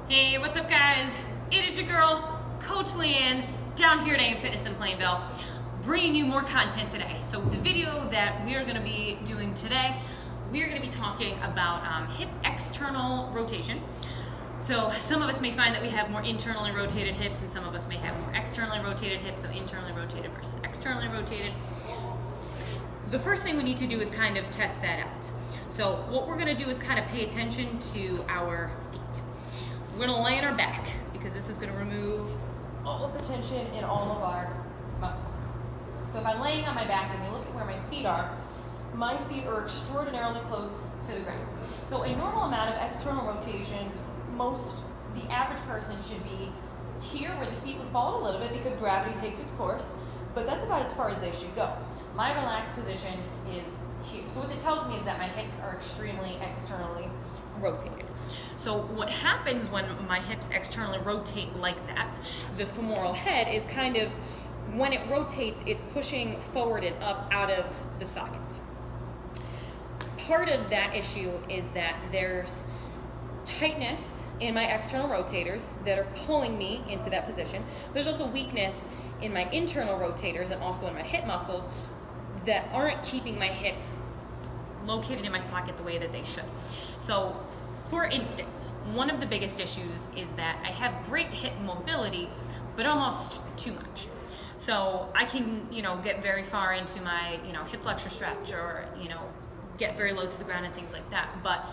Hey, what's up guys? It is your girl, Coach LeighAnn, down here at LeighAnn Fitness in Plainville, bringing you more content today. So the video that we are gonna be doing today, we are gonna be talking about hip external rotation. So some of us may find that we have more internally rotated hips and some of us may have more externally rotated hips, so internally rotated versus externally rotated. The first thing we need to do is kind of test that out. So what we're gonna do is kind of pay attention to our feet. We're gonna lay on our back because this is gonna remove all of the tension in all of our muscles. So if I'm laying on my back and you look at where my feet are extraordinarily close to the ground. So a normal amount of external rotation, the average person should be here where the feet would fall a little bit because gravity takes its course, but that's about as far as they should go. My relaxed position is here. So what it tells me is that my hips are extremely externally rotated. So what happens when my hips externally rotate like that, the femoral head is kind of, when it rotates, it's pushing forward and up out of the socket. Part of that issue is that there's tightness in my external rotators that are pulling me into that position. There's also weakness in my internal rotators and also in my hip muscles that aren't keeping my hip located in my socket the way that they should. So for instance, one of the biggest issues is that I have great hip mobility, but almost too much. So I can, get very far into my, hip flexor stretch or, get very low to the ground and things like that. But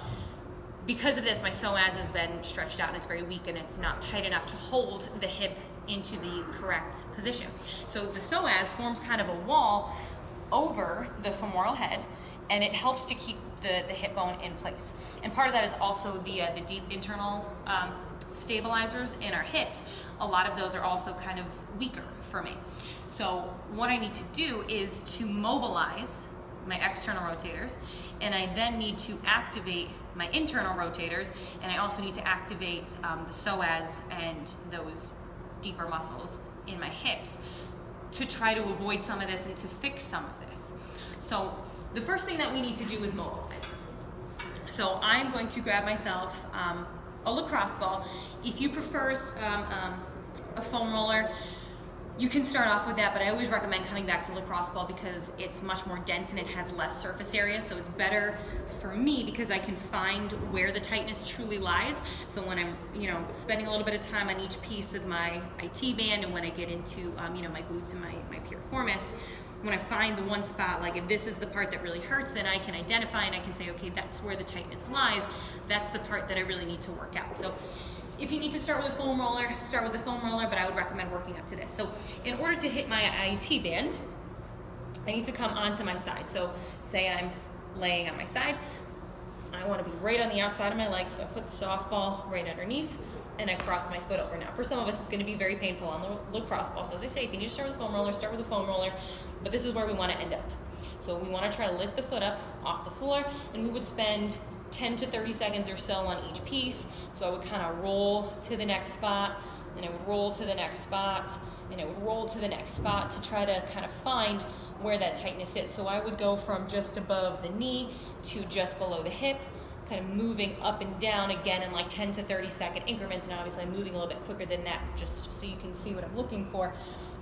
because of this, my psoas has been stretched out and it's very weak and it's not tight enough to hold the hip into the correct position. So the psoas forms kind of a wall over the femoral head, and it helps to keep the hip bone in place. And part of that is also the deep internal stabilizers in our hips. A lot of those are also kind of weaker for me. So what I need to do is to mobilize my external rotators, and I then need to activate my internal rotators, and I also need to activate the psoas and those deeper muscles in my hips to try to avoid some of this and to fix some of this. So the first thing that we need to do is mobilize. So I'm going to grab myself a lacrosse ball. If you prefer a foam roller, you can start off with that, but I always recommend coming back to lacrosse ball because it's much more dense and it has less surface area, so it's better for me because I can find where the tightness truly lies. So when I'm, spending a little bit of time on each piece of my IT band, and when I get into, my glutes and my piriformis, when I find the one spot, like if this is the part that really hurts, then I can identify and I can say, okay, that's where the tightness lies. That's the part that I really need to work out. So if you need to start with a foam roller, start with a foam roller, but I would recommend working up to this. So in order to hit my IT band, I need to come onto my side. So say I'm laying on my side, I want to be right on the outside of my leg, so I put the softball right underneath and I cross my foot over. Now for some of us it's going to be very painful on the lacrosse ball, so as I say, if you need to start with a foam roller, start with a foam roller, but this is where we want to end up. So we want to try to lift the foot up off the floor, and we would spend 10 to 30 seconds or so on each piece. So I would kind of roll to the next spot, and I would roll to the next spot, and I would roll to the next spot to try to kind of find where that tightness is. So I would go from just above the knee to just below the hip, kind of moving up and down again in like 10 to 30 second increments. And obviously I'm moving a little bit quicker than that just so you can see what I'm looking for.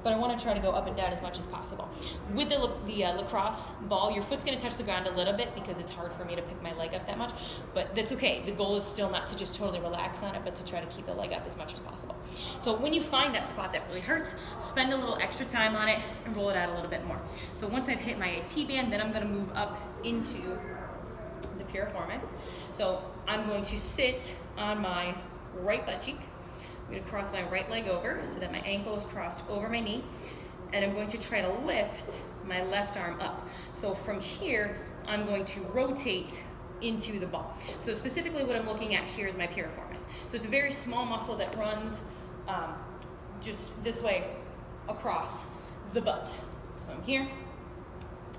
But I want to try to go up and down as much as possible. With the lacrosse ball, your foot's going to touch the ground a little bit because it's hard for me to pick my leg up that much, but that's okay. The goal is still not to just totally relax on it, but to try to keep the leg up as much as possible. So when you find that spot that really hurts, spend a little extra time on it and roll it out a little bit more. So once I've hit my IT band, then I'm going to move up into the piriformis. So I'm going to sit on my right butt cheek. I'm going to cross my right leg over so that my ankle is crossed over my knee, and I'm going to try to lift my left arm up. So from here, I'm going to rotate into the ball. So specifically what I'm looking at here is my piriformis. So it's a very small muscle that runs just this way across the butt. So I'm here,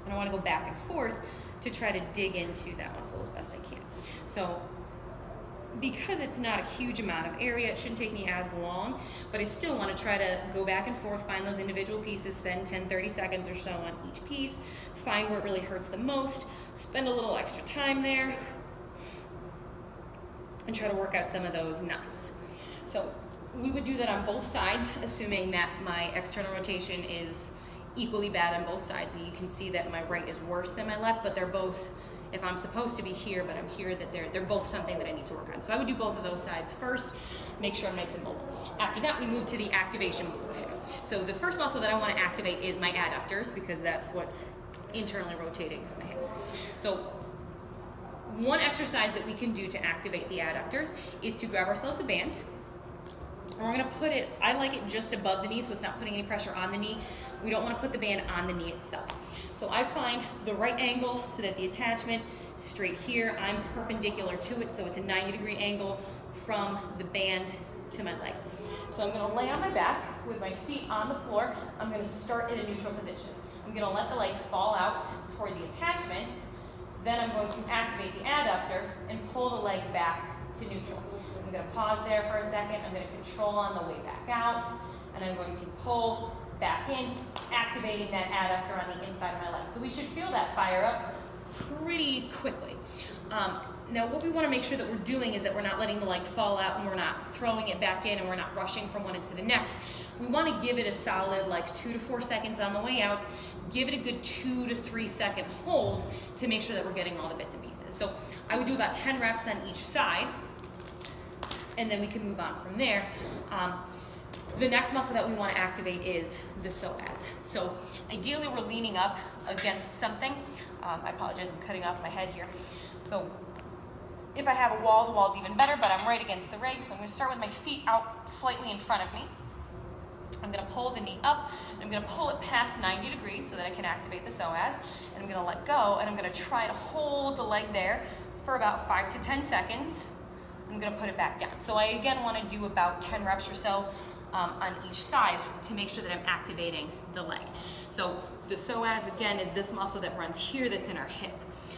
and I want to go back and forth to try to dig into that muscle as best I can. So because it's not a huge amount of area, it shouldn't take me as long, but I still want to try to go back and forth, find those individual pieces, spend 10-30 seconds or so on each piece, find where it really hurts the most, spend a little extra time there, and try to work out some of those knots. So we would do that on both sides, assuming that my external rotation is equally bad on both sides. And you can see that my right is worse than my left, but they're both, if I'm supposed to be here, but I'm here, that they're both something that I need to work on. So I would do both of those sides first, make sure I'm nice and mobile. After that, we move to the activation move. So the first muscle that I want to activate is my adductors, because that's what's internally rotating my hips. So one exercise that we can do to activate the adductors is to grab ourselves a band. And we're gonna put it, I like it just above the knee, so it's not putting any pressure on the knee. We don't wanna put the band on the knee itself. So I find the right angle so that the attachment straight here, I'm perpendicular to it, so it's a 90-degree angle from the band to my leg. So I'm gonna lay on my back with my feet on the floor. I'm gonna start in a neutral position. I'm gonna let the leg fall out toward the attachment. Then I'm going to activate the adductor and pull the leg back to neutral. I'm going to pause there for a second. I'm going to control on the way back out, and I'm going to pull back in, activating that adductor on the inside of my leg. So we should feel that fire up pretty quickly. Now what we want to make sure that we're doing is that we're not letting the leg fall out, and we're not throwing it back in, and we're not rushing from one into the next. We want to give it a solid like 2 to 4 seconds on the way out. Give it a good 2 to 3 second hold to make sure that we're getting all the bits and pieces. So I would do about 10 reps on each side, and then we can move on from there. The next muscle that we want to activate is the psoas. So ideally we're leaning up against something. I apologize, I'm cutting off my head here. So if I have a wall, the wall's even better, but I'm right against the rig, so I'm going to start with my feet out slightly in front of me. I'm going to pull the knee up, and I'm going to pull it past 90 degrees so that I can activate the psoas, and I'm going to let go, and I'm going to try to hold the leg there for about 5 to 10 seconds. I'm going to put it back down. So I again want to do about 10 reps or so on each side to make sure that I'm activating the leg. So the psoas again is this muscle that runs here that's in our hip.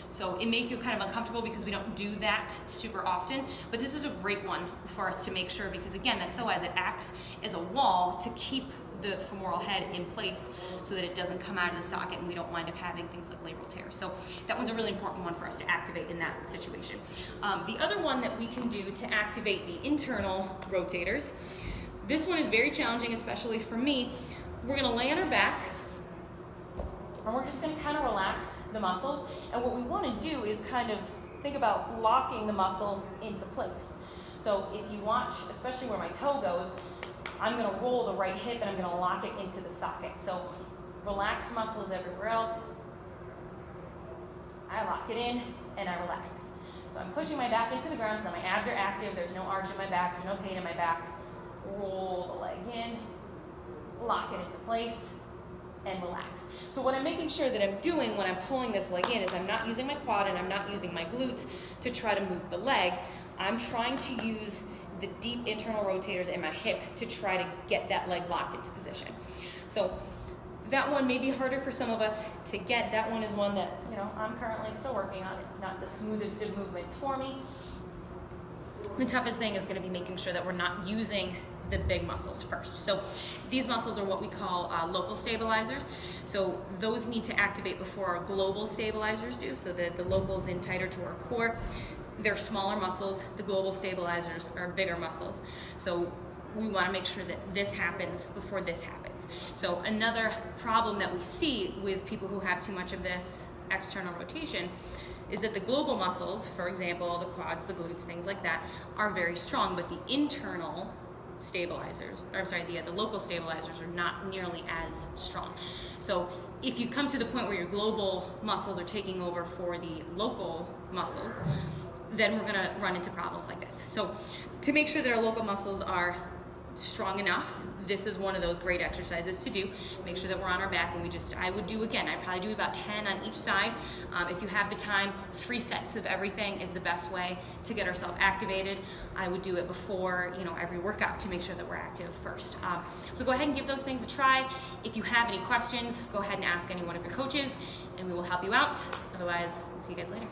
So it may feel kind of uncomfortable because we don't do that super often, but this is a great one for us to make sure, because again, that psoas, it acts as a wall to keep the femoral head in place so that it doesn't come out of the socket and we don't wind up having things like labral tears. So that one's a really important one for us to activate in that situation. The other one that we can do to activate the internal rotators, this one is very challenging, especially for me. We're gonna lay on our back, and we're just going to kind of relax the muscles. And what we want to do is kind of think about locking the muscle into place. So if you watch, especially where my toe goes, I'm going to roll the right hip and I'm going to lock it into the socket. So relaxed muscles everywhere else. I lock it in and I relax. So I'm pushing my back into the ground so that my abs are active. There's no arch in my back. There's no pain in my back. Roll the leg in, lock it into place, and relax. So what I'm making sure that I'm doing when I'm pulling this leg in is I'm not using my quad and I'm not using my glutes to try to move the leg. I'm trying to use the deep internal rotators in my hip to try to get that leg locked into position. So that one may be harder for some of us to get. That one is one that, you know, I'm currently still working on. It's not the smoothest of movements for me. The toughest thing is going to be making sure that we're not using the big muscles first. So these muscles are what we call local stabilizers. So those need to activate before our global stabilizers do, so that the local's in tighter to our core. They're smaller muscles. The global stabilizers are bigger muscles. So we want to make sure that this happens before this happens. So another problem that we see with people who have too much of this external rotation is that the global muscles, for example, the quads, the glutes, things like that, are very strong, but the internal stabilizers, or sorry, the local stabilizers are not nearly as strong. So if you've come to the point where your global muscles are taking over for the local muscles, then we're gonna run into problems like this. So to make sure that our local muscles are strong enough, this is one of those great exercises to do. Make sure that we're on our back, and I would do, again, I'd probably do about 10 on each side. If you have the time, 3 sets of everything is the best way to get ourselves activated. I would do it before, you know, every workout to make sure that we're active first. So go ahead and give those things a try. If you have any questions, go ahead and ask any one of your coaches and we will help you out. Otherwise, we'll see you guys later.